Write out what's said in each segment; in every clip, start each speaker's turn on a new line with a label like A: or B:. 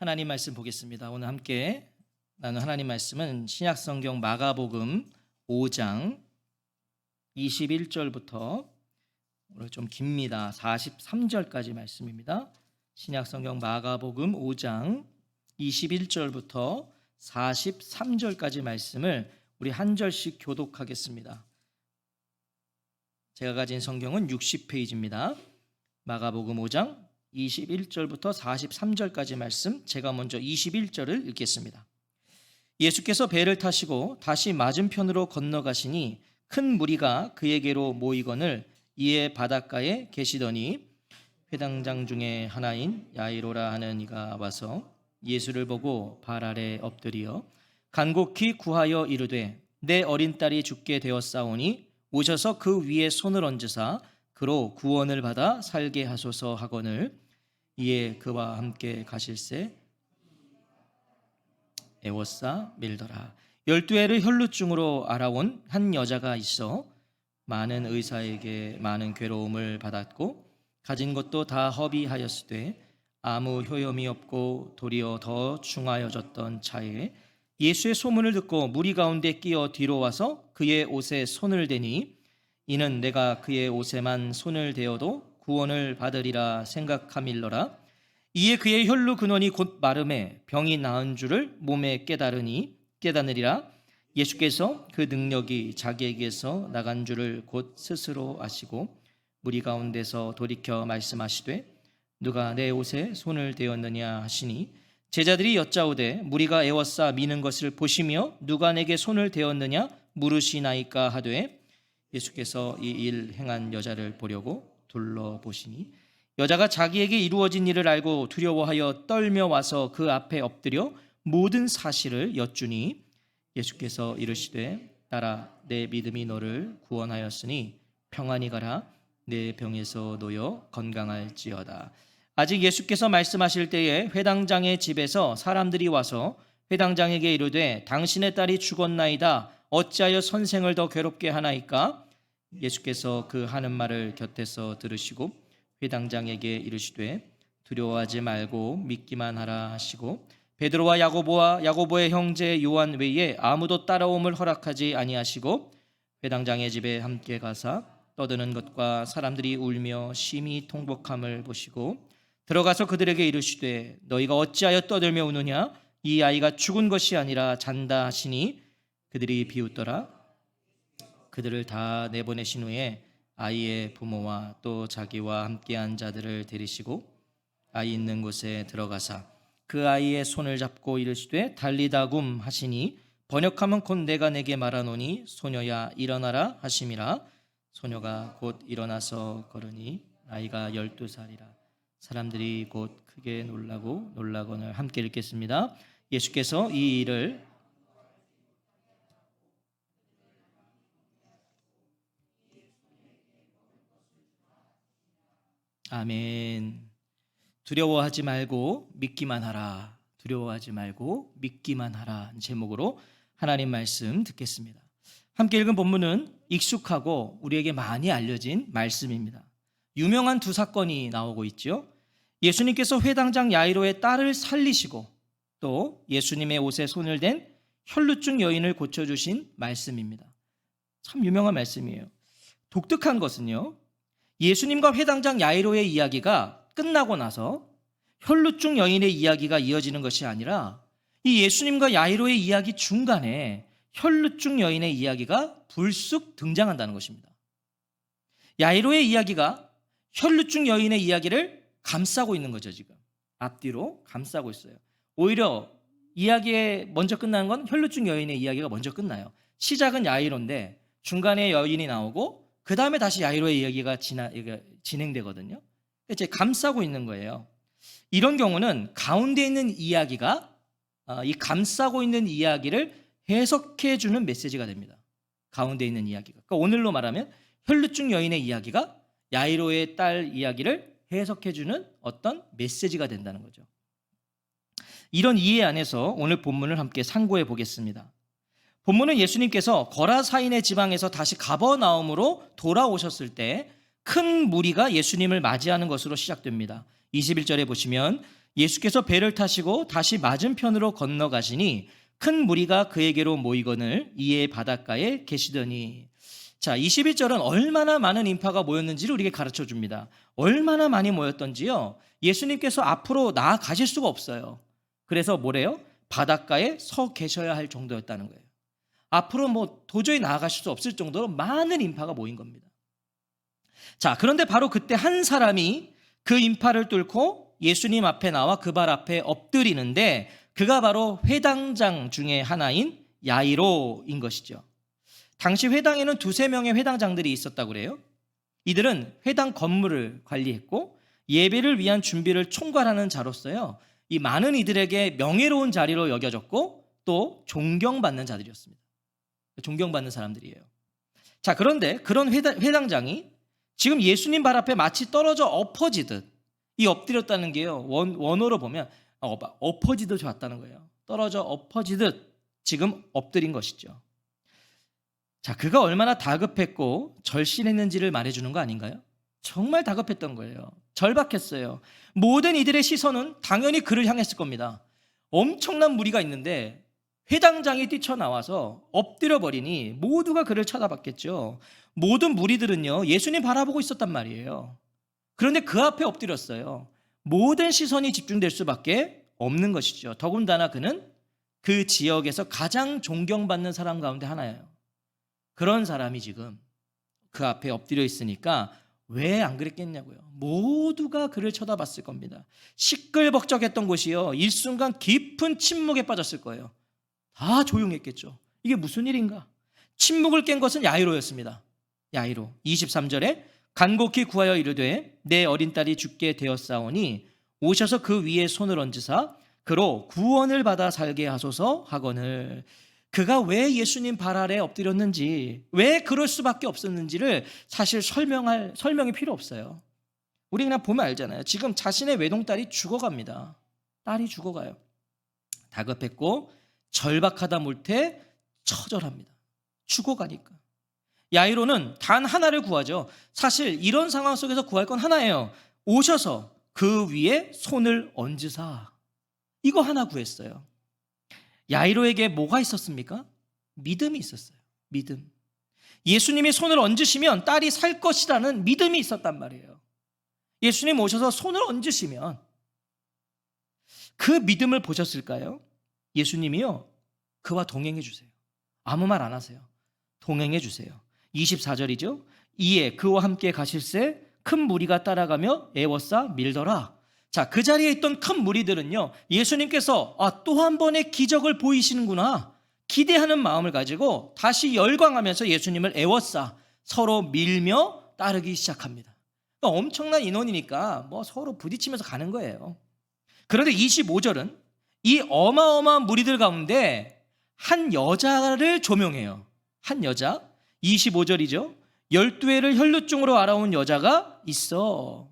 A: 하나님 말씀 보겠습니다. 오늘 함께 나눈 하나님 말씀은 신약성경 마가복음 5장 21절부터 오늘 좀 깁니다. 43절까지 말씀입니다. 신약성경 마가복음 5장 21절부터 43절까지 말씀을 우리 한 절씩 교독하겠습니다. 제가 가진 성경은 60페이지입니다. 마가복음 5장 21절부터 43절까지 말씀, 제가 먼저 21절을 읽겠습니다. 예수께서 배를 타시고 다시 맞은편으로 건너가시니 큰 무리가 그에게로 모이거늘 이에 바닷가에 계시더니 회당장 중에 하나인 야이로라 하는 이가 와서 예수를 보고 발 아래 엎드려 간곡히 구하여 이르되 내 어린 딸이 죽게 되었사오니 오셔서 그 위에 손을 얹으사 그로 구원을 받아 살게 하소서 하거늘 이에 그와 함께 가실새 애워싸 밀더라. 12해를 혈루증으로 알아온 한 여자가 있어 많은 의사에게 많은 괴로움을 받았고 가진 것도 다 허비하였으되 아무 효염이 없고 도리어 더 중하여졌던 차에 예수의 소문을 듣고 무리 가운데 끼어 뒤로 와서 그의 옷에 손을 대니 이는 내가 그의 옷에만 손을 대어도 구원을 받으리라 생각함일러라. 이에 그의 혈루 근원이 곧 마름에 병이 나은 줄을 몸에 깨달으리라. 예수께서 그 능력이 자기에게서 나간 줄을 곧 스스로 아시고 무리 가운데서 돌이켜 말씀하시되 누가 내 옷에 손을 대었느냐 하시니 제자들이 여짜오되 무리가 애워싸 미는 것을 보시며 누가 내게 손을 대었느냐 물으시나이까 하되 예수께서 이 일 행한 여자를 보려고 둘러보시니 여자가 자기에게 이루어진 일을 알고 두려워하여 떨며 와서 그 앞에 엎드려 모든 사실을 여쭈니 예수께서 이르시되 딸아 내 믿음이 너를 구원하였으니 평안히 가라 내 병에서 놓여 건강할지어다. 아직 예수께서 말씀하실 때에 회당장의 집에서 사람들이 와서 회당장에게 이르되 당신의 딸이 죽었나이다 어찌하여 선생을 더 괴롭게 하나이까? 예수께서 그 하는 말을 곁에서 들으시고 회당장에게 이르시되 두려워하지 말고 믿기만 하라 하시고 베드로와 야고보의 형제 요한 외에 아무도 따라옴을 허락하지 아니하시고 회당장의 집에 함께 가사 떠드는 것과 사람들이 울며 심히 통곡함을 보시고 들어가서 그들에게 이르시되 너희가 어찌하여 떠들며 우느냐 이 아이가 죽은 것이 아니라 잔다 하시니 그들이 비웃더라. 그들을 다 내보내신 후에 아이의 부모와 또 자기와 함께한 자들을 데리시고 아이 있는 곳에 들어가사 그 아이의 손을 잡고 이르시되 달리다굼 하시니 번역하면 곧 내가 내게 말하노니 소녀야 일어나라 하심이라. 소녀가 곧 일어나서 걸으니 나이가 12살이라. 사람들이 곧 크게 놀라거늘. 함께 읽겠습니다. 예수께서 이 일을 아멘. 두려워하지 말고 믿기만 하라. 두려워하지 말고 믿기만 하라 제목으로 하나님 말씀 듣겠습니다. 함께 읽은 본문은 익숙하고 우리에게 많이 알려진 말씀입니다. 유명한 두 사건이 나오고 있죠. 예수님께서 회당장 야이로의 딸을 살리시고 또 예수님의 옷에 손을 댄 혈루증 여인을 고쳐주신 말씀입니다. 참 유명한 말씀이에요. 독특한 것은요, 예수님과 회당장 야이로의 이야기가 끝나고 나서 혈루증 여인의 이야기가 이어지는 것이 아니라 이 예수님과 야이로의 이야기 중간에 혈루증 여인의 이야기가 불쑥 등장한다는 것입니다. 야이로의 이야기가 혈루증 여인의 이야기를 감싸고 있는 거죠. 지금 앞뒤로 감싸고 있어요. 오히려 이야기에 먼저 끝나는 건 혈루증 여인의 이야기가 먼저 끝나요. 시작은 야이로인데 중간에 여인이 나오고 그 다음에 다시 야이로의 이야기가 진행되거든요. 이제 감싸고 있는 거예요. 이런 경우는 가운데 있는 이야기가 이 감싸고 있는 이야기를 해석해주는 메시지가 됩니다. 가운데 있는 이야기가. 그러니까 오늘로 말하면 혈루증 여인의 이야기가 야이로의 딸 이야기를 해석해주는 어떤 메시지가 된다는 거죠. 이런 이해 안에서 오늘 본문을 함께 상고해 보겠습니다. 본문은 예수님께서 거라사인의 지방에서 다시 가버나움으로 돌아오셨을 때 큰 무리가 예수님을 맞이하는 것으로 시작됩니다. 21절에 보시면 예수께서 배를 타시고 다시 맞은편으로 건너가시니 큰 무리가 그에게로 모이거늘 이에 바닷가에 계시더니. 자, 21절은 얼마나 많은 인파가 모였는지를 우리에게 가르쳐 줍니다. 얼마나 많이 모였던지요. 예수님께서 앞으로 나아가실 수가 없어요. 그래서 뭐래요? 바닷가에 서 계셔야 할 정도였다는 거예요. 앞으로 뭐 도저히 나아가실 수 없을 정도로 많은 인파가 모인 겁니다. 자, 그런데 바로 그때 한 사람이 그 인파를 뚫고 예수님 앞에 나와 그 발 앞에 엎드리는데 그가 바로 회당장 중에 하나인 야이로인 것이죠. 당시 회당에는 두세 명의 회당장들이 있었다고 그래요. 이들은 회당 건물을 관리했고 예배를 위한 준비를 총괄하는 자로서요. 이 많은 이들에게 명예로운 자리로 여겨졌고 또 존경받는 자들이었습니다. 존경받는 사람들이에요. 자, 그런데 그런 회당장이 지금 예수님 발 앞에 마치 떨어져 엎어지듯, 이 엎드렸다는 게요, 원어로 보면 엎어지듯 왔다는 거예요. 떨어져 엎어지듯 지금 엎드린 것이죠. 자, 그가 얼마나 다급했고 절실했는지를 말해주는 거 아닌가요? 정말 다급했던 거예요. 절박했어요. 모든 이들의 시선은 당연히 그를 향했을 겁니다. 엄청난 무리가 있는데 회당장이 뛰쳐나와서 엎드려 버리니 모두가 그를 쳐다봤겠죠. 모든 무리들은요, 예수님 바라보고 있었단 말이에요. 그런데 그 앞에 엎드렸어요. 모든 시선이 집중될 수밖에 없는 것이죠. 더군다나 그는 그 지역에서 가장 존경받는 사람 가운데 하나예요. 그런 사람이 지금 그 앞에 엎드려 있으니까 왜 안 그랬겠냐고요. 모두가 그를 쳐다봤을 겁니다. 시끌벅적했던 곳이요, 일순간 깊은 침묵에 빠졌을 거예요. 다 조용했겠죠. 이게 무슨 일인가? 침묵을 깬 것은 야이로였습니다. 야이로. 23절에 간곡히 구하여 이르되 내 어린 딸이 죽게 되었사오니 오셔서 그 위에 손을 얹으사 그로 구원을 받아 살게 하소서 하거늘. 그가 왜 예수님 발 아래 엎드렸는지, 왜 그럴 수밖에 없었는지를 사실 설명이 필요 없어요. 우리 그냥 보면 알잖아요. 지금 자신의 외동딸이 죽어갑니다. 딸이 죽어가요. 다급했고 절박하다 못해 처절합니다. 죽어가니까. 야이로는 단 하나를 구하죠. 사실 이런 상황 속에서 구할 건 하나예요. 오셔서 그 위에 손을 얹으사. 이거 하나 구했어요. 야이로에게 뭐가 있었습니까? 믿음이 있었어요. 믿음. 예수님이 손을 얹으시면 딸이 살 것이라는 믿음이 있었단 말이에요. 예수님 오셔서 손을 얹으시면 그 믿음을 보셨을까요? 예수님이요, 그와 동행해 주세요. 아무 말 안 하세요. 동행해 주세요. 24절이죠. 이에 그와 함께 가실새 큰 무리가 따라가며 애워싸 밀더라. 자, 그 자리에 있던 큰 무리들은요, 예수님께서 또 한 번의 기적을 보이시는구나 기대하는 마음을 가지고 다시 열광하면서 예수님을 애워싸 서로 밀며 따르기 시작합니다. 그러니까 엄청난 인원이니까 뭐 서로 부딪히면서 가는 거예요. 그런데 25절은 이 어마어마한 무리들 가운데 한 여자를 조명해요. 한 여자. 25절이죠. 12해를 혈루증으로 알아온 여자가 있어.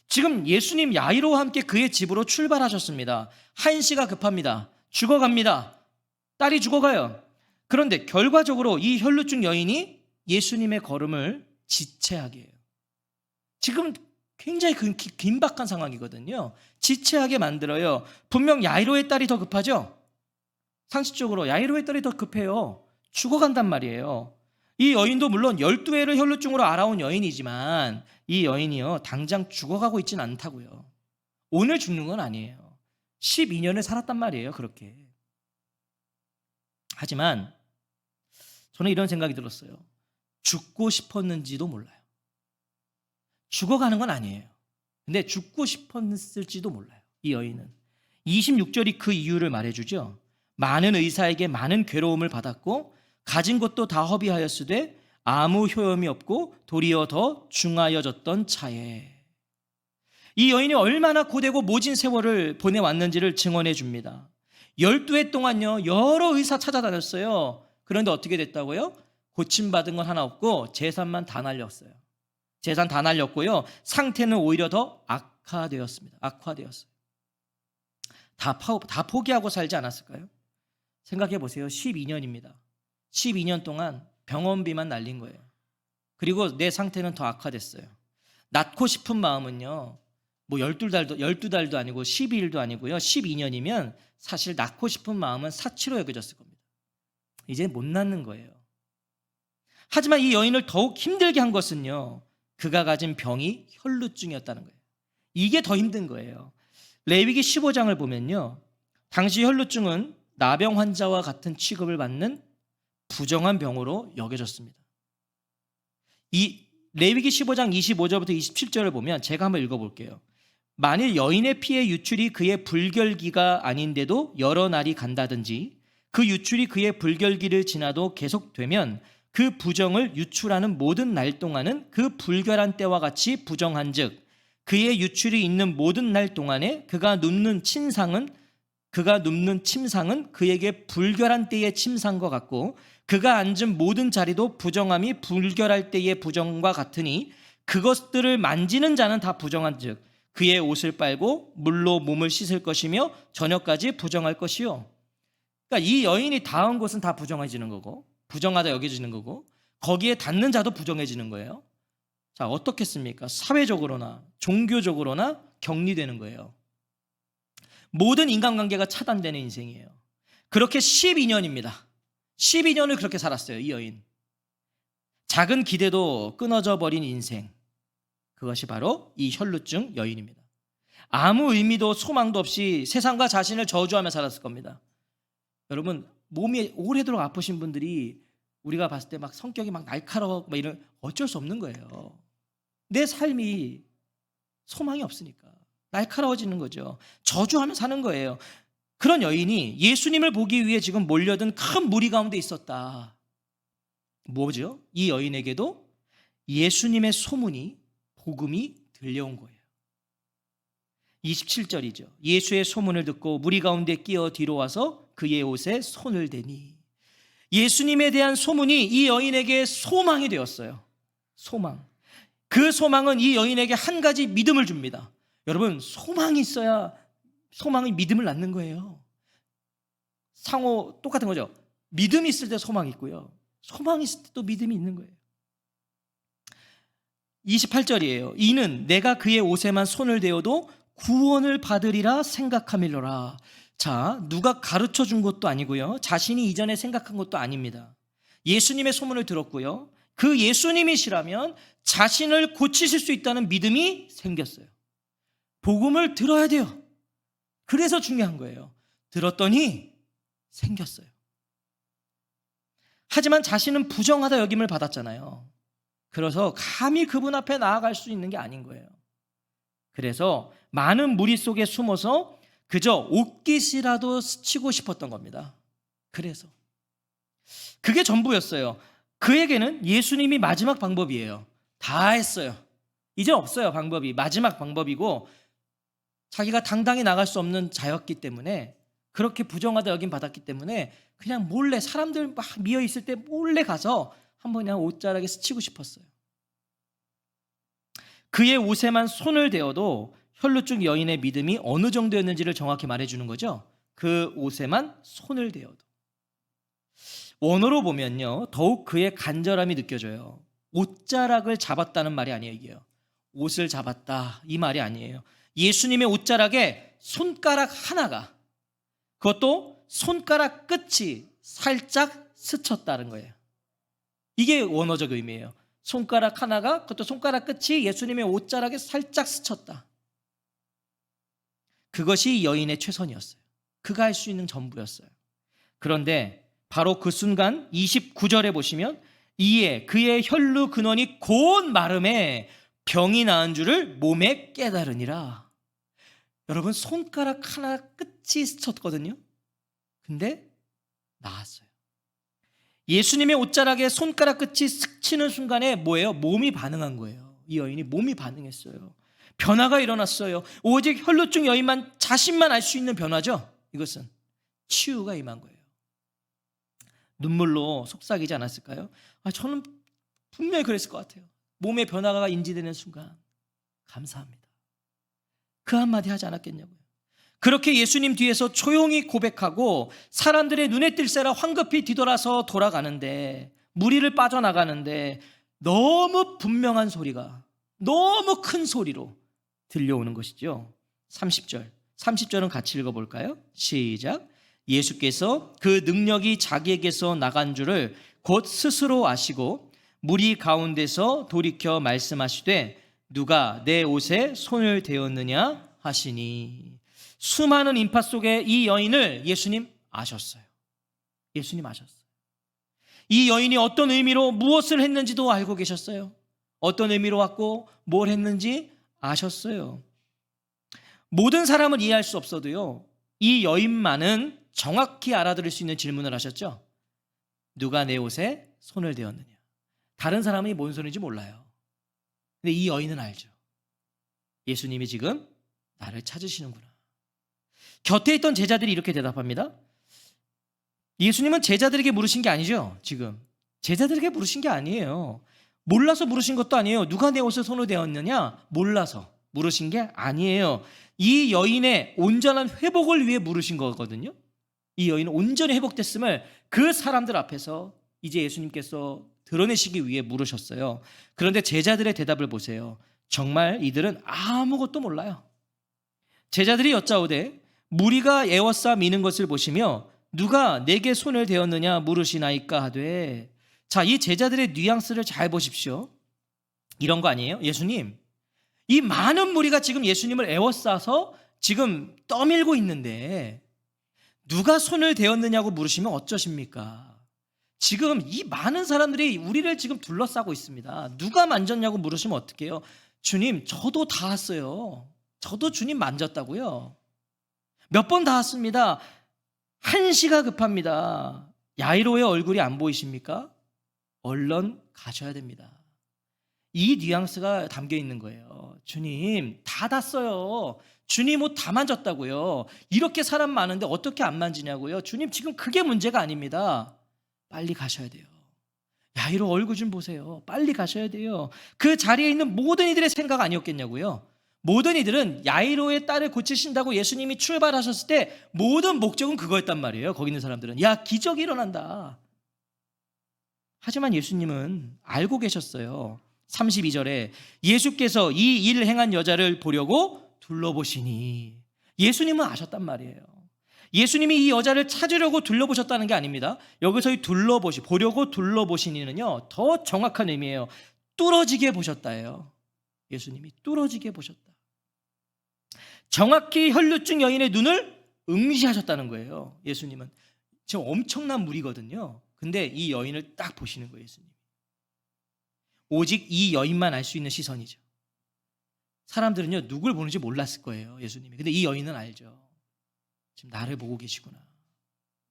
A: 지금 예수님 야이로와 함께 그의 집으로 출발하셨습니다. 한시가 급합니다. 죽어갑니다. 딸이 죽어가요. 그런데 결과적으로 이 혈루증 여인이 예수님의 걸음을 지체하게 해요. 지금 굉장히 긴박한 상황이거든요. 지체하게 만들어요. 분명 야이로의 딸이 더 급하죠. 상식적으로 야이로의 딸이 더 급해요. 죽어간단 말이에요. 이 여인도 물론 12해를 혈루증으로 알아온 여인이지만 이 여인이요, 당장 죽어가고 있진 않다고요. 오늘 죽는 건 아니에요. 12년을 살았단 말이에요. 그렇게. 하지만 저는 이런 생각이 들었어요. 죽고 싶었는지도 몰라요. 죽어가는 건 아니에요. 근데 죽고 싶었을지도 몰라요. 이 여인은. 26절이 그 이유를 말해주죠. 많은 의사에게 많은 괴로움을 받았고 가진 것도 다 허비하였으되 아무 효험이 없고 도리어 더 중하여졌던 차에. 이 여인이 얼마나 고되고 모진 세월을 보내왔는지를 증언해 줍니다. 12해 동안요, 여러 의사 찾아다녔어요. 그런데 어떻게 됐다고요? 고침받은 건 하나 없고 재산만 다 날렸어요. 재산 다 날렸고요, 상태는 오히려 더 악화되었습니다. 악화되었어요. 다 포기하고 살지 않았을까요? 생각해 보세요. 12년입니다. 12년 동안 병원비만 날린 거예요. 그리고 내 상태는 더 악화됐어요. 낫고 싶은 마음은요, 뭐 12달도 아니고 12일도 아니고요. 12년이면 사실 낳고 싶은 마음은 사치로 여겨졌을 겁니다. 이제 못 낳는 거예요. 하지만 이 여인을 더욱 힘들게 한 것은요, 그가 가진 병이 혈루증이었다는 거예요. 이게 더 힘든 거예요. 레위기 15장을 보면요, 당시 혈루증은 나병 환자와 같은 취급을 받는 부정한 병으로 여겨졌습니다. 이 레위기 15장 25절부터 27절을 보면 제가 한번 읽어볼게요. 만일 여인의 피의 유출이 그의 불결기가 아닌데도 여러 날이 간다든지 그 유출이 그의 불결기를 지나도 계속되면 그 부정을 유출하는 모든 날 동안은 그 불결한 때와 같이 부정한즉 그의 유출이 있는 모든 날 동안에 그가 눕는 침상은 그에게 불결한 때의 침상과 같고 그가 앉은 모든 자리도 부정함이 불결할 때의 부정과 같으니 그것들을 만지는 자는 다 부정한즉 그의 옷을 빨고 물로 몸을 씻을 것이며 저녁까지 부정할 것이요. 그러니까 이 여인이 닿은 곳은 다 부정해지는 거고 부정하다 여겨지는 거고 거기에 닿는 자도 부정해지는 거예요. 자, 어떻겠습니까? 사회적으로나 종교적으로나 격리되는 거예요. 모든 인간관계가 차단되는 인생이에요. 그렇게 12년입니다. 12년을 그렇게 살았어요, 이 여인. 작은 기대도 끊어져 버린 인생. 그것이 바로 이 혈루증 여인입니다. 아무 의미도 소망도 없이 세상과 자신을 저주하며 살았을 겁니다. 여러분, 몸이 오래도록 아프신 분들이 우리가 봤을 때 막 성격이 막 날카로워 이런 어쩔 수 없는 거예요. 내 삶이 소망이 없으니까 날카로워지는 거죠. 저주하며 사는 거예요. 그런 여인이 예수님을 보기 위해 지금 몰려든 큰 무리 가운데 있었다. 뭐죠? 이 여인에게도 예수님의 소문이 복음이 들려온 거예요. 27절이죠. 예수의 소문을 듣고 무리 가운데 끼어 뒤로 와서 그의 옷에 손을 대니 예수님에 대한 소문이 이 여인에게 소망이 되었어요. 소망. 그 소망은 이 여인에게 한 가지 믿음을 줍니다. 여러분, 소망이 있어야 소망이 믿음을 낳는 거예요. 상호 똑같은 거죠. 믿음이 있을 때 소망이 있고요. 소망이 있을 때 또 믿음이 있는 거예요. 28절이에요. 이는 내가 그의 옷에만 손을 대어도 구원을 받으리라 생각함일로라. 자, 누가 가르쳐 준 것도 아니고요. 자신이 이전에 생각한 것도 아닙니다. 예수님의 소문을 들었고요. 그 예수님이시라면 자신을 고치실 수 있다는 믿음이 생겼어요. 복음을 들어야 돼요. 그래서 중요한 거예요. 들었더니 생겼어요. 하지만 자신은 부정하다 여김을 받았잖아요. 그래서 감히 그분 앞에 나아갈 수 있는 게 아닌 거예요. 그래서 많은 무리 속에 숨어서 그저 옷깃이라도 스치고 싶었던 겁니다. 그래서 그게 전부였어요. 그에게는 예수님이 마지막 방법이에요. 다 했어요. 이제 없어요. 방법이 마지막 방법이고 자기가 당당히 나갈 수 없는 자였기 때문에 그렇게 부정하다 여김 받았기 때문에 그냥 몰래 사람들 막 미어 있을 때 몰래 가서 한번 그냥 옷자락에 스치고 싶었어요. 그의 옷에만 손을 대어도 혈루증 여인의 믿음이 어느 정도였는지를 정확히 말해주는 거죠. 그 옷에만 손을 대어도. 원어로 보면요, 더욱 그의 간절함이 느껴져요. 옷자락을 잡았다는 말이 아니에요. 이게요. 옷을 잡았다 이 말이 아니에요. 예수님의 옷자락에 손가락 하나가, 그것도 손가락 끝이 살짝 스쳤다는 거예요. 이게 원어적 의미예요. 손가락 하나가, 그것도 손가락 끝이 예수님의 옷자락에 살짝 스쳤다. 그것이 여인의 최선이었어요. 그가 할 수 있는 전부였어요. 그런데 바로 그 순간 29절에 보시면 이에 그의 혈루 근원이 곧 마름에 병이 나은 줄을 몸에 깨달으니라. 여러분, 손가락 하나 끝이 스쳤거든요. 근데 나았어요. 예수님의 옷자락에 손가락 끝이 스치는 순간에 뭐예요? 몸이 반응한 거예요. 이 여인이 몸이 반응했어요. 변화가 일어났어요. 오직 혈루증 여인만 자신만 알 수 있는 변화죠. 이것은 치유가 임한 거예요. 눈물로 속삭이지 않았을까요? 저는 분명히 그랬을 것 같아요. 몸의 변화가 인지되는 순간 감사합니다. 그 한마디 하지 않았겠냐고요. 그렇게 예수님 뒤에서 조용히 고백하고 사람들의 눈에 뜰새라 황급히 뒤돌아서 돌아가는데, 무리를 빠져나가는데 너무 분명한 소리가, 너무 큰 소리로 들려오는 것이죠. 30절은 같이 읽어볼까요? 시작. 예수께서 그 능력이 자기에게서 나간 줄을 곧 스스로 아시고 무리 가운데서 돌이켜 말씀하시되 누가 내 옷에 손을 대었느냐 하시니. 수많은 인파 속에 이 여인을 예수님 아셨어요. 예수님 아셨어요. 이 여인이 어떤 의미로 무엇을 했는지도 알고 계셨어요. 어떤 의미로 왔고 뭘 했는지 아셨어요. 모든 사람을 이해할 수 없어도요, 이 여인만은 정확히 알아들을 수 있는 질문을 하셨죠. 누가 내 옷에 손을 대었느냐. 다른 사람이 뭔 소리인지 몰라요. 근데 이 여인은 알죠. 예수님이 지금 나를 찾으시는구나. 곁에 있던 제자들이 이렇게 대답합니다. 예수님은 제자들에게 물으신 게 아니죠. 지금 제자들에게 물으신 게 아니에요. 몰라서 물으신 것도 아니에요. 누가 내 옷에 손을 대었느냐? 몰라서 물으신 게 아니에요. 이 여인의 온전한 회복을 위해 물으신 거거든요. 이 여인은 온전히 회복됐음을 그 사람들 앞에서 이제 예수님께서 드러내시기 위해 물으셨어요. 그런데 제자들의 대답을 보세요. 정말 이들은 아무것도 몰라요. 제자들이 여짜오되 무리가 에워싸 미는 것을 보시며 누가 내게 손을 대었느냐 물으시나이까 하되. 자, 이 제자들의 뉘앙스를 잘 보십시오. 이런 거 아니에요? 예수님, 이 많은 무리가 지금 예수님을 에워싸서 지금 떠밀고 있는데 누가 손을 대었느냐고 물으시면 어쩌십니까? 지금 이 많은 사람들이 우리를 지금 둘러싸고 있습니다. 누가 만졌냐고 물으시면 어떡해요? 주님, 저도 닿았어요. 저도 주님 만졌다고요. 몇 번 닿았습니다. 한시가 급합니다. 야이로의 얼굴이 안 보이십니까? 얼른 가셔야 됩니다. 이 뉘앙스가 담겨 있는 거예요. 주님, 다 닿았어요. 주님 옷 다 만졌다고요. 이렇게 사람 많은데 어떻게 안 만지냐고요. 주님, 지금 그게 문제가 아닙니다. 빨리 가셔야 돼요. 야이로 얼굴 좀 보세요. 빨리 가셔야 돼요. 그 자리에 있는 모든 이들의 생각 아니었겠냐고요. 모든 이들은 야이로의 딸을 고치신다고 예수님이 출발하셨을 때 모든 목적은 그거였단 말이에요. 거기 있는 사람들은 야, 기적이 일어난다. 하지만 예수님은 알고 계셨어요. 32절에 예수께서 이 일을 행한 여자를 보려고 둘러보시니. 예수님은 아셨단 말이에요. 예수님이 이 여자를 찾으려고 둘러보셨다는 게 아닙니다. 여기서 이 보려고 둘러보시니는요, 더 정확한 의미예요. 뚫어지게 보셨다예요. 예수님이 뚫어지게 보셨다. 정확히 혈루증 여인의 눈을 응시하셨다는 거예요. 예수님은 지금 엄청난 물이거든요. 근데 이 여인을 딱 보시는 거예요. 예수님. 오직 이 여인만 알 수 있는 시선이죠. 사람들은요, 누굴 보는지 몰랐을 거예요. 예수님이. 근데 이 여인은 알죠. 지금 나를 보고 계시구나.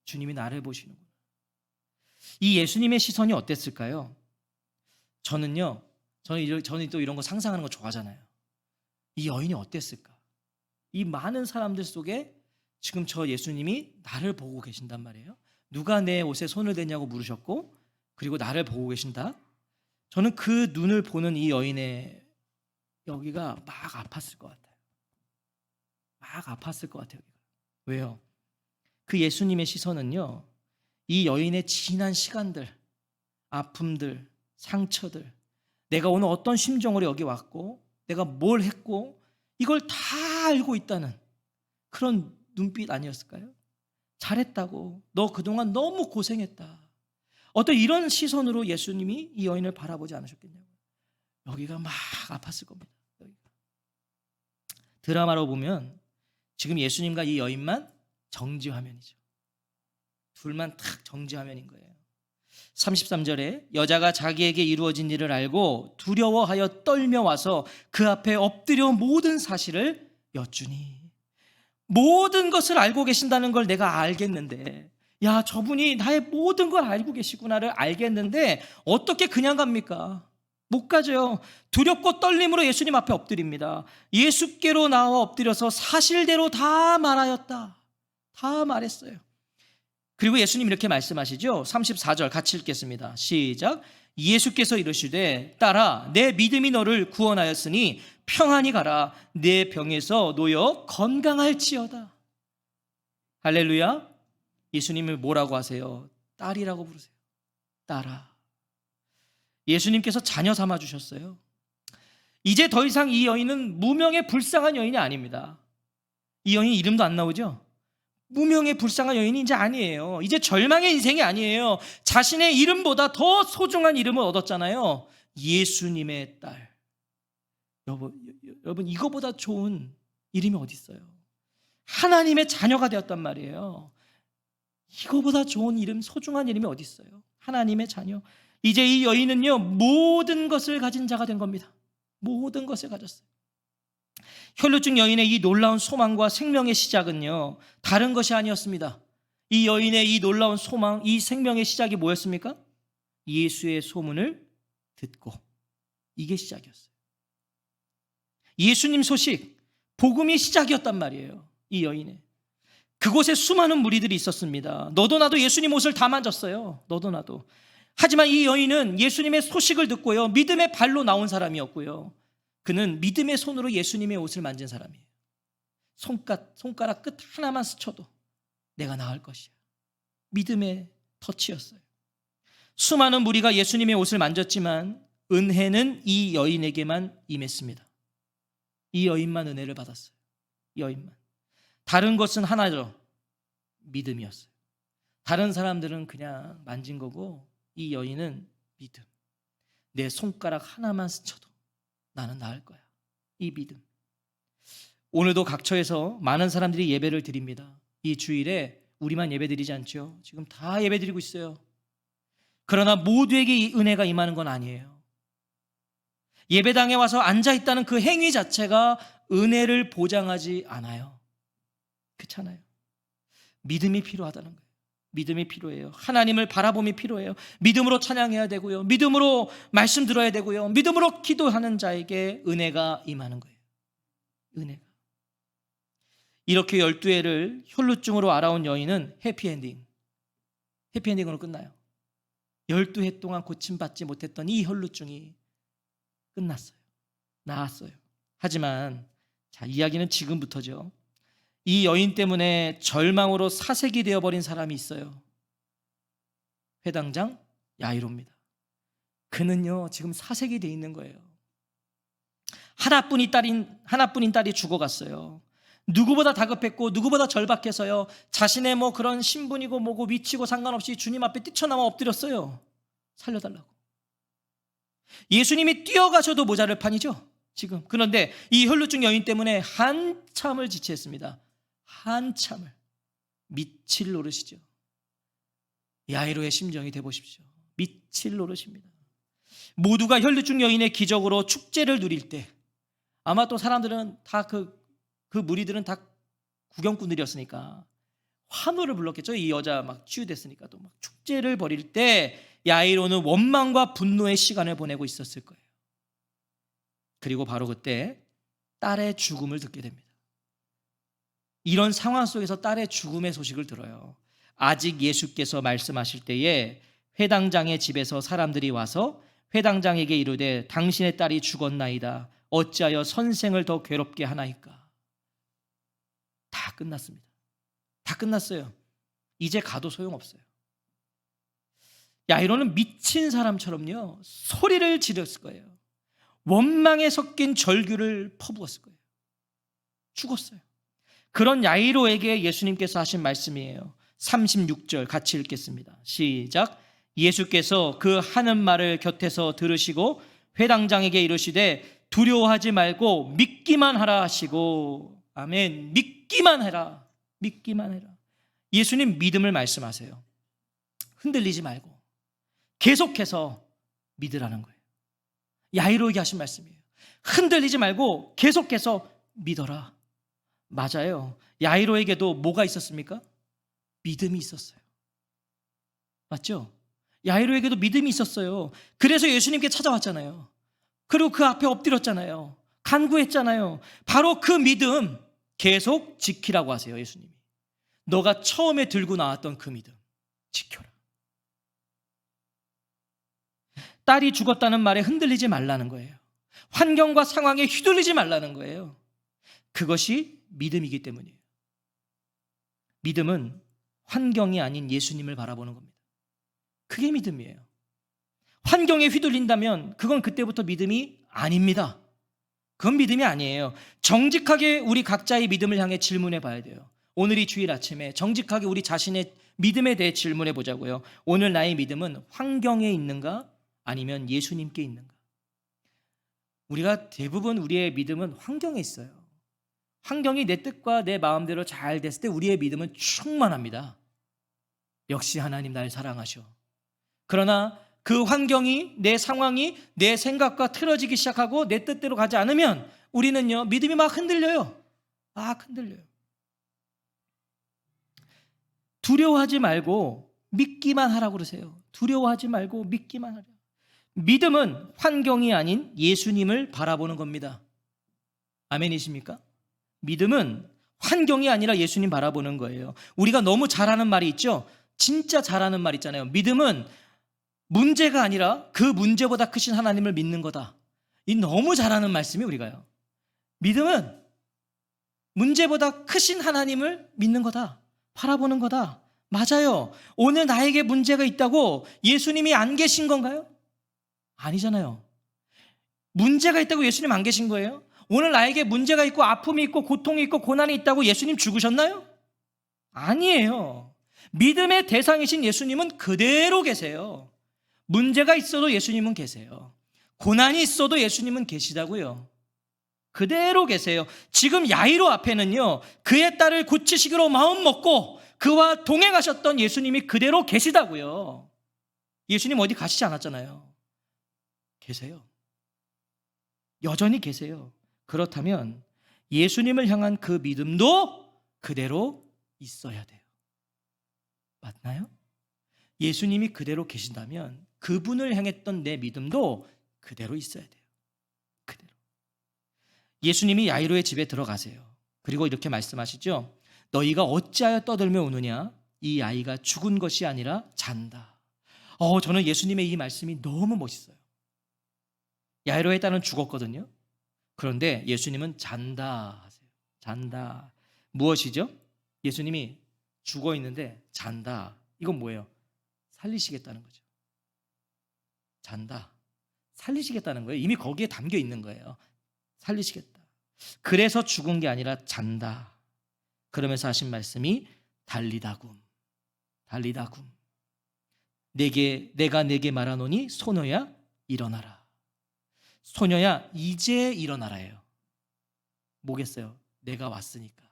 A: 주님이 나를 보시는구나. 이 예수님의 시선이 어땠을까요? 저는 또 이런 거 상상하는 거 좋아하잖아요. 이 여인이 어땠을까? 이 많은 사람들 속에 지금 저 예수님이 나를 보고 계신단 말이에요. 누가 내 옷에 손을 대냐고 물으셨고, 그리고 나를 보고 계신다. 저는 그 눈을 보는 이 여인의 여기가 막 아팠을 것 같아요. 막 아팠을 것 같아요. 왜요? 그 예수님의 시선은요, 이 여인의 지난 시간들, 아픔들, 상처들, 내가 오늘 어떤 심정으로 여기 왔고 내가 뭘 했고 이걸 다 알고 있다는 그런 눈빛 아니었을까요? 잘했다고, 너 그동안 너무 고생했다. 어떤 이런 시선으로 예수님이 이 여인을 바라보지 않으셨겠냐고요. 여기가 막 아팠을 겁니다. 여기가. 드라마로 보면 지금 예수님과 이 여인만 정지화면이죠. 둘만 탁 정지화면인 거예요. 33절에 여자가 자기에게 이루어진 일을 알고 두려워하여 떨며 와서 그 앞에 엎드려 모든 사실을 여쭈니. 모든 것을 알고 계신다는 걸 내가 알겠는데, 야, 저분이 나의 모든 걸 알고 계시구나를 알겠는데 어떻게 그냥 갑니까? 못 가죠. 두렵고 떨림으로 예수님 앞에 엎드립니다. 예수께로 나와 엎드려서 사실대로 다 말하였다. 다 말했어요. 그리고 예수님 이렇게 말씀하시죠. 34절 같이 읽겠습니다. 시작. 예수께서 이르시되 딸아, 내 믿음이 너를 구원하였으니 평안히 가라. 내 병에서 놓여 건강할지어다. 할렐루야. 예수님을 뭐라고 하세요? 딸이라고 부르세요. 딸아. 예수님께서 자녀 삼아 주셨어요. 이제 더 이상 이 여인은 무명의 불쌍한 여인이 아닙니다. 이 여인 이름도 안 나오죠? 무명의 불쌍한 여인이 이제 아니에요. 이제 절망의 인생이 아니에요. 자신의 이름보다 더 소중한 이름을 얻었잖아요. 예수님의 딸. 여러분 이거보다 좋은 이름이 어디 있어요? 하나님의 자녀가 되었단 말이에요. 이거보다 좋은 이름, 소중한 이름이 어디 있어요? 하나님의 자녀. 이제 이 여인은요, 모든 것을 가진 자가 된 겁니다. 모든 것을 가졌어요. 혈루증 여인의 이 놀라운 소망과 생명의 시작은요, 다른 것이 아니었습니다. 이 여인의 이 놀라운 소망, 이 생명의 시작이 뭐였습니까? 예수의 소문을 듣고. 이게 시작이었어요. 예수님 소식, 복음이 시작이었단 말이에요. 이 여인의. 그곳에 수많은 무리들이 있었습니다. 너도 나도 예수님 옷을 다 만졌어요. 너도 나도. 하지만 이 여인은 예수님의 소식을 듣고요, 믿음의 발로 나온 사람이었고요, 그는 믿음의 손으로 예수님의 옷을 만진 사람이에요. 손가락 끝 하나만 스쳐도 내가 나을 것이야. 믿음의 터치였어요. 수많은 무리가 예수님의 옷을 만졌지만 은혜는 이 여인에게만 임했습니다. 이 여인만 은혜를 받았어요. 이 여인만. 다른 것은 하나죠. 믿음이었어요. 다른 사람들은 그냥 만진 거고, 이 여인은 믿음. 내 손가락 하나만 스쳐도 나는 나을 거야. 이 믿음. 오늘도 각처에서 많은 사람들이 예배를 드립니다. 이 주일에 우리만 예배 드리지 않죠. 지금 다 예배 드리고 있어요. 그러나 모두에게 이 은혜가 임하는 건 아니에요. 예배당에 와서 앉아있다는 그 행위 자체가 은혜를 보장하지 않아요. 그렇잖아요. 믿음이 필요하다는 거예요. 믿음이 필요해요. 하나님을 바라봄이 필요해요. 믿음으로 찬양해야 되고요, 믿음으로 말씀 들어야 되고요, 믿음으로 기도하는 자에게 은혜가 임하는 거예요. 은혜가. 이렇게 12해를 혈루증으로 알아온 여인은 해피엔딩으로 끝나요. 12해 동안 고침받지 못했던 이 혈루증이 끝났어요. 나았어요. 하지만 자, 이야기는 지금부터죠. 이 여인 때문에 절망으로 사색이 되어버린 사람이 있어요. 회당장 야이로입니다. 그는요, 지금 사색이 돼 있는 거예요. 하나뿐인 딸이 죽어갔어요. 누구보다 다급했고 누구보다 절박해서요, 자신의 뭐 그런 신분이고 뭐고 위치고 상관없이 주님 앞에 뛰쳐나와 엎드렸어요. 살려달라고. 예수님이 뛰어가셔도 모자랄 판이죠, 지금. 그런데 이 혈루증 여인 때문에 한참을 지체했습니다. 한참을. 미칠 노릇이죠. 야이로의 심정이 돼보십시오. 미칠 노릇입니다. 모두가 혈루증 여인의 기적으로 축제를 누릴 때, 아마 또 사람들은 다 그 무리들은 다 구경꾼들이었으니까 환호를 불렀겠죠. 이 여자 막 치유됐으니까 또 막 축제를 벌일 때 야이로는 원망과 분노의 시간을 보내고 있었을 거예요. 그리고 바로 그때 딸의 죽음을 듣게 됩니다. 이런 상황 속에서 딸의 죽음의 소식을 들어요. 아직 예수께서 말씀하실 때에 회당장의 집에서 사람들이 와서 회당장에게 이르되 당신의 딸이 죽었나이다. 어찌하여 선생을 더 괴롭게 하나이까. 다 끝났습니다. 다 끝났어요. 이제 가도 소용없어요. 야이로는 미친 사람처럼요, 소리를 지르었을 거예요. 원망에 섞인 절규를 퍼부었을 거예요. 죽었어요. 그런 야이로에게 예수님께서 하신 말씀이에요. 36절 같이 읽겠습니다. 시작. 예수께서 그 하는 말을 곁에서 들으시고 회당장에게 이르시되 두려워하지 말고 믿기만 하라 하시고. 아멘. 믿기만 해라. 믿기만 해라. 예수님 믿음을 말씀하세요. 흔들리지 말고 계속해서 믿으라는 거예요. 야이로에게 하신 말씀이에요. 흔들리지 말고 계속해서 믿어라. 맞아요. 야이로에게도 뭐가 있었습니까? 믿음이 있었어요. 맞죠? 야이로에게도 믿음이 있었어요. 그래서 예수님께 찾아왔잖아요. 그리고 그 앞에 엎드렸잖아요. 간구했잖아요. 바로 그 믿음 계속 지키라고 하세요. 예수님이. 너가 처음에 들고 나왔던 그 믿음 지켜라. 딸이 죽었다는 말에 흔들리지 말라는 거예요. 환경과 상황에 휘둘리지 말라는 거예요. 그것이 믿음이기 때문이에요. 믿음은 환경이 아닌 예수님을 바라보는 겁니다. 그게 믿음이에요. 환경에 휘둘린다면 그건 그때부터 믿음이 아닙니다. 그건 믿음이 아니에요. 정직하게 우리 각자의 믿음을 향해 질문해 봐야 돼요. 오늘 이 주일 아침에 정직하게 우리 자신의 믿음에 대해 질문해 보자고요. 오늘 나의 믿음은 환경에 있는가 아니면 예수님께 있는가? 우리가 대부분 우리의 믿음은 환경에 있어요. 환경이 내 뜻과 내 마음대로 잘 됐을 때 우리의 믿음은 충만합니다. 역시 하나님 날 사랑하셔. 그러나 그 환경이, 내 상황이 내 생각과 틀어지기 시작하고 내 뜻대로 가지 않으면 우리는요, 믿음이 막 흔들려요. 막 흔들려요. 두려워하지 말고 믿기만 하라고 그러세요. 두려워하지 말고 믿기만 하라. 믿음은 환경이 아닌 예수님을 바라보는 겁니다. 아멘이십니까? 믿음은 환경이 아니라 예수님 바라보는 거예요. 우리가 너무 잘하는 말이 있죠? 진짜 잘하는 말 있잖아요. 믿음은 문제가 아니라 그 문제보다 크신 하나님을 믿는 거다. 이 너무 잘하는 말씀이 우리가요. 믿음은 문제보다 크신 하나님을 믿는 거다. 바라보는 거다. 맞아요. 오늘 나에게 문제가 있다고 예수님이 안 계신 건가요? 아니잖아요. 문제가 있다고 예수님 안 계신 거예요? 오늘 나에게 문제가 있고 아픔이 있고 고통이 있고 고난이 있다고 예수님 죽으셨나요? 아니에요. 믿음의 대상이신 예수님은 그대로 계세요. 문제가 있어도 예수님은 계세요. 고난이 있어도 예수님은 계시다고요. 그대로 계세요. 지금 야이로 앞에는요, 그의 딸을 고치시기로 마음 먹고 그와 동행하셨던 예수님이 그대로 계시다고요. 예수님 어디 가시지 않았잖아요. 계세요. 여전히 계세요. 그렇다면 예수님을 향한 그 믿음도 그대로 있어야 돼요. 맞나요? 예수님이 그대로 계신다면 그분을 향했던 내 믿음도 그대로 있어야 돼요. 그대로. 예수님이 야이로의 집에 들어가세요. 그리고 이렇게 말씀하시죠. 너희가 어찌하여 떠들며 우느냐? 이 아이가 죽은 것이 아니라 잔다. 저는 예수님의 이 말씀이 너무 멋있어요. 야이로의 딸은 죽었거든요. 그런데 예수님은 잔다 하세요. 잔다. 무엇이죠? 예수님이 죽어 있는데 잔다. 이건 뭐예요? 살리시겠다는 거죠. 잔다. 살리시겠다는 거예요. 이미 거기에 담겨 있는 거예요. 살리시겠다. 그래서 죽은 게 아니라 잔다. 그러면서 하신 말씀이 달리다굼. 달리다굼. 내가 내게 말하노니 소녀야 일어나라. 소녀야 이제 일어나라예요. 뭐겠어요? 내가 왔으니까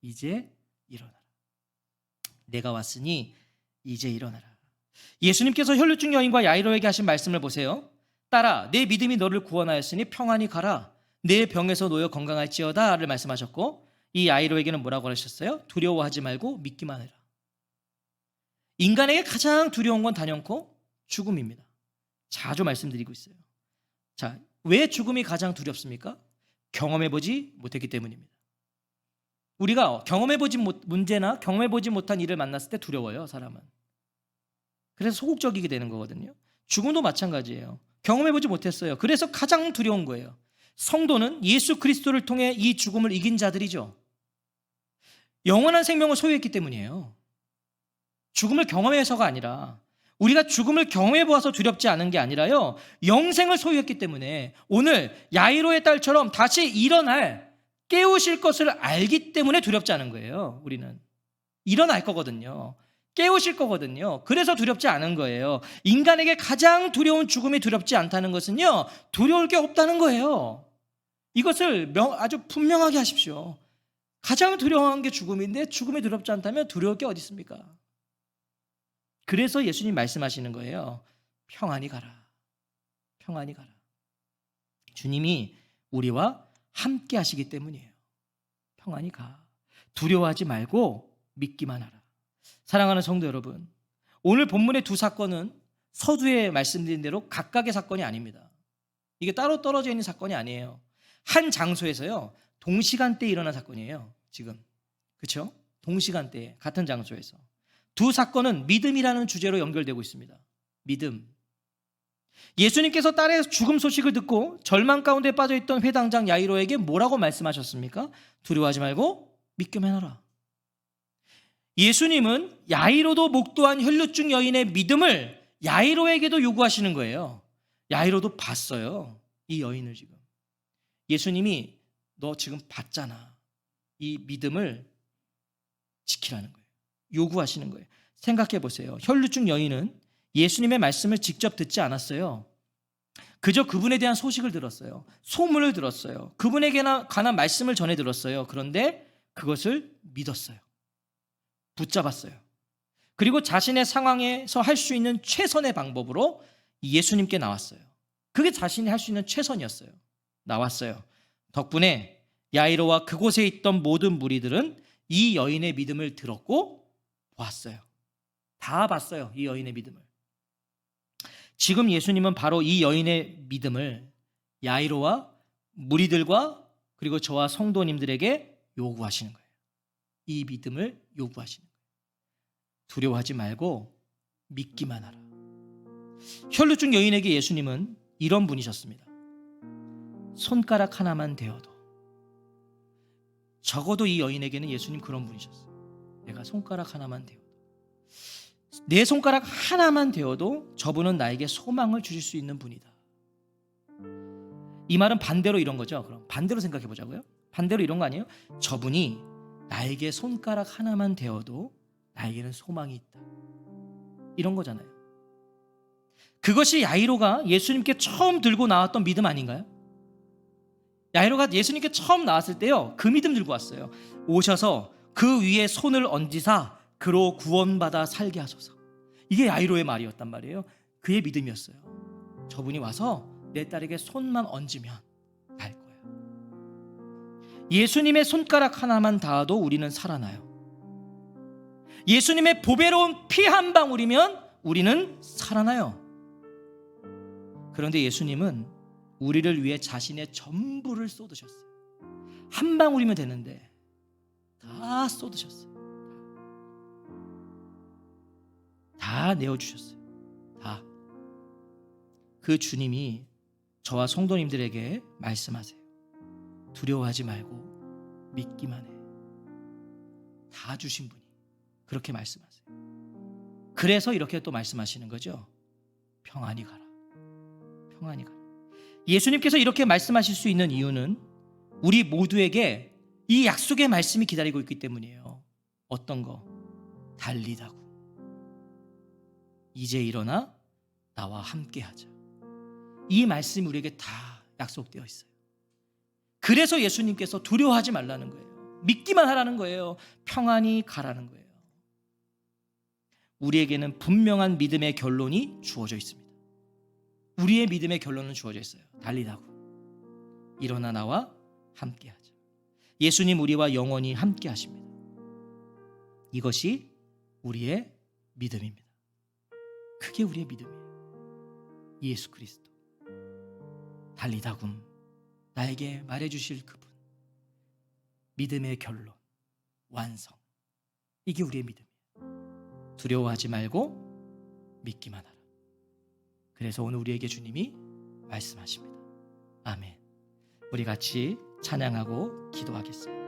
A: 이제 일어나라. 내가 왔으니 이제 일어나라. 예수님께서 혈루증 여인과 야이로에게 하신 말씀을 보세요. 딸아, 내 믿음이 너를 구원하였으니 평안히 가라. 내 병에서 놓여 건강할지어다를 말씀하셨고, 이 야이로에게는 뭐라고 하셨어요? 두려워하지 말고 믿기만 해라. 인간에게 가장 두려운 건 단연코 죽음입니다. 자주 말씀드리고 있어요. 자, 왜 죽음이 가장 두렵습니까? 경험해보지 못했기 때문입니다. 우리가 문제나 경험해보지 못한 일을 만났을 때 두려워요, 사람은. 그래서 소극적이게 되는 거거든요. 죽음도 마찬가지예요. 경험해보지 못했어요. 그래서 가장 두려운 거예요. 성도는 예수 그리스도를 통해 이 죽음을 이긴 자들이죠. 영원한 생명을 소유했기 때문이에요. 죽음을 경험해서가 아니라, 우리가 죽음을 경험해 보아서 두렵지 않은 게 아니라요, 영생을 소유했기 때문에 오늘 야이로의 딸처럼 다시 일어날, 깨우실 것을 알기 때문에 두렵지 않은 거예요. 우리는 일어날 거거든요. 깨우실 거거든요. 그래서 두렵지 않은 거예요. 인간에게 가장 두려운 죽음이 두렵지 않다는 것은요, 두려울 게 없다는 거예요. 이것을 아주 분명하게 하십시오. 가장 두려운 게 죽음인데 죽음이 두렵지 않다면 두려울 게 어디 있습니까? 그래서 예수님 말씀하시는 거예요. 평안히 가라. 평안히 가라. 주님이 우리와 함께 하시기 때문이에요. 평안히 가. 두려워하지 말고 믿기만 하라. 사랑하는 성도 여러분, 오늘 본문의 두 사건은 서두에 말씀드린 대로 각각의 사건이 아닙니다. 이게 따로 떨어져 있는 사건이 아니에요. 한 장소에서요, 동시간대에 일어난 사건이에요. 지금. 그렇죠? 동시간대에 같은 장소에서. 두 사건은 믿음이라는 주제로 연결되고 있습니다. 믿음. 예수님께서 딸의 죽음 소식을 듣고 절망 가운데 빠져있던 회당장 야이로에게 뭐라고 말씀하셨습니까? 두려워하지 말고 믿기만 하라. 예수님은 야이로도 목도한 혈루증 여인의 믿음을 야이로에게도 요구하시는 거예요. 야이로도 봤어요. 이 여인을 지금. 예수님이 너 지금 봤잖아. 이 믿음을 지키라는 거예요. 요구하시는 거예요. 생각해 보세요. 혈루증 여인은 예수님의 말씀을 직접 듣지 않았어요. 그저 그분에 대한 소식을 들었어요. 소문을 들었어요. 그분에게 관한 말씀을 전해 들었어요. 그런데 그것을 믿었어요. 붙잡았어요. 그리고 자신의 상황에서 할 수 있는 최선의 방법으로 예수님께 나왔어요. 그게 자신이 할 수 있는 최선이었어요. 나왔어요. 덕분에 야이로와 그곳에 있던 모든 무리들은 이 여인의 믿음을 들었고 보았어요. 다 봤어요. 이 여인의 믿음을. 지금 예수님은 바로 이 여인의 믿음을 야이로와 무리들과 그리고 저와 성도님들에게 요구하시는 거예요. 이 믿음을 요구하시는 거예요. 두려워하지 말고 믿기만 하라. 혈루증 여인에게 예수님은 이런 분이셨습니다. 손가락 하나만 대어도. 적어도 이 여인에게는 예수님 그런 분이셨어요. 내가 손가락 하나만 대어도. 내 손가락 하나만 대어도 저분은 나에게 소망을 주실 수 있는 분이다. 이 말은 반대로 이런 거죠. 그럼 반대로 생각해 보자고요. 반대로 이런 거 아니에요? 저분이 나에게 손가락 하나만 대어도 나에게는 소망이 있다. 이런 거잖아요. 그것이 야이로가 예수님께 처음 들고 나왔던 믿음 아닌가요? 야이로가 예수님께 처음 나왔을 때요, 그 믿음 들고 왔어요. 오셔서 그 위에 손을 얹으사 그로 구원받아 살게 하소서. 이게 야이로의 말이었단 말이에요. 그의 믿음이었어요. 저분이 와서 내 딸에게 손만 얹으면 날 거예요. 예수님의 손가락 하나만 닿아도 우리는 살아나요. 예수님의 보배로운 피 한 방울이면 우리는 살아나요. 그런데 예수님은 우리를 위해 자신의 전부를 쏟으셨어요. 한 방울이면 되는데 다 쏟으셨어요. 다 내어주셨어요. 다. 그 주님이 저와 성도님들에게 말씀하세요. 두려워하지 말고 믿기만 해. 다 주신 분이 그렇게 말씀하세요. 그래서 이렇게 또 말씀하시는 거죠. 평안히 가라. 평안히 가라. 예수님께서 이렇게 말씀하실 수 있는 이유는 우리 모두에게 이 약속의 말씀이 기다리고 있기 때문이에요. 어떤 거? 달리다고. 이제 일어나 나와 함께 하자. 이 말씀이 우리에게 다 약속되어 있어요. 그래서 예수님께서 두려워하지 말라는 거예요. 믿기만 하라는 거예요. 평안히 가라는 거예요. 우리에게는 분명한 믿음의 결론이 주어져 있습니다. 우리의 믿음의 결론은 주어져 있어요. 달리다고. 일어나 나와 함께 하자. 예수님 우리와 영원히 함께 하십니다. 이것이 우리의 믿음입니다. 그게 우리의 믿음이에요. 예수 그리스도. 달리다굼. 나에게 말해주실 그분. 믿음의 결론. 완성. 이게 우리의 믿음이에요. 두려워하지 말고 믿기만 하라. 그래서 오늘 우리에게 주님이 말씀하십니다. 아멘. 우리 같이 찬양하고 기도하겠습니다.